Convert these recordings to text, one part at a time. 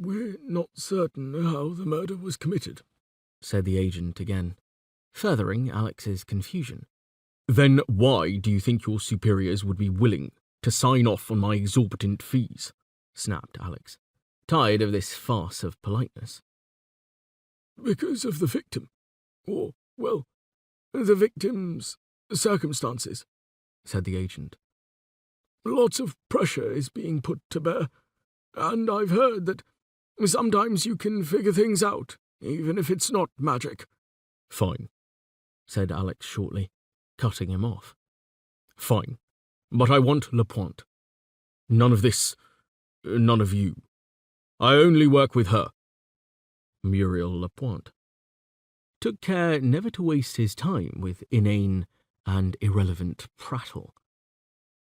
We're not certain how the murder was committed, said the agent again, furthering Alex's confusion. Then why do you think your superiors would be willing to sign off on my exorbitant fees? Snapped Alex, tired of this farce of politeness. Because of the victim. Or, well, the victim's circumstances, said the agent. Lots of pressure is being put to bear, and I've heard that sometimes you can figure things out, even if it's not magic. Fine, said Alex shortly, cutting him off. Fine, but I want Lapointe. None of this, none of you. I only work with her. Muriel Lapointe took care never to waste his time with inane and irrelevant prattle.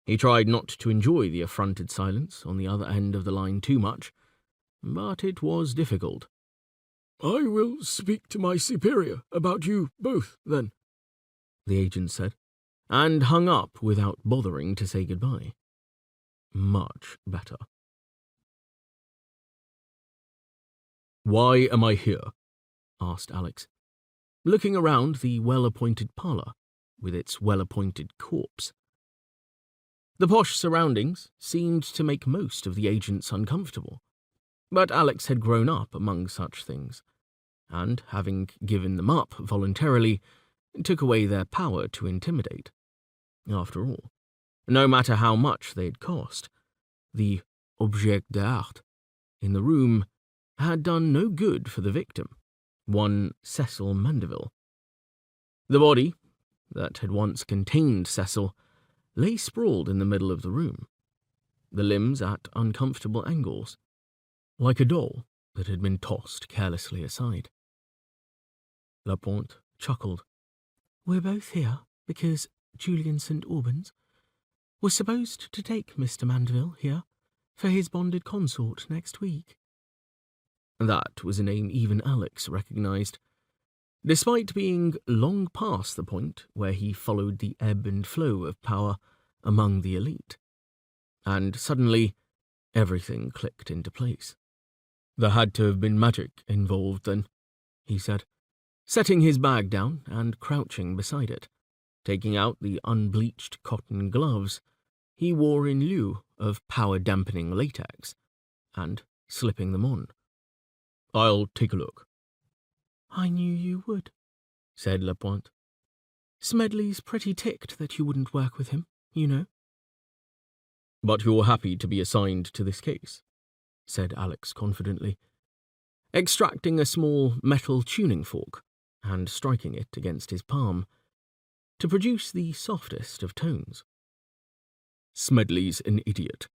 He tried not to enjoy the affronted silence on the other end of the line too much, but it was difficult. I will speak to my superior about you both, then, the agent said, and hung up without bothering to say goodbye. Much better. Why am I here? Asked Alex, looking around the well-appointed parlour with its well-appointed corpse. The posh surroundings seemed to make most of the agents uncomfortable, but Alex had grown up among such things, and, having given them up voluntarily, took away their power to intimidate. After all, no matter how much they had cost, the objet d'art in the room had done no good for the victim, one Cecil Mandeville. The body, that had once contained Cecil, lay sprawled in the middle of the room, the limbs at uncomfortable angles, like a doll that had been tossed carelessly aside. Lapointe chuckled. We're both here because Julian St. Albans was supposed to take Mr. Mandeville here for his bonded consort next week. That was a name even Alex recognised, despite being long past the point where he followed the ebb and flow of power among the elite. And suddenly, everything clicked into place. There had to have been magic involved then, he said, setting his bag down and crouching beside it, taking out the unbleached cotton gloves he wore in lieu of power-dampening latex, and slipping them on. I'll take a look. I knew you would, said Lapointe. Smedley's pretty ticked that you wouldn't work with him, you know. But you're happy to be assigned to this case, said Alex confidently, extracting a small metal tuning fork and striking it against his palm to produce the softest of tones. Smedley's an idiot,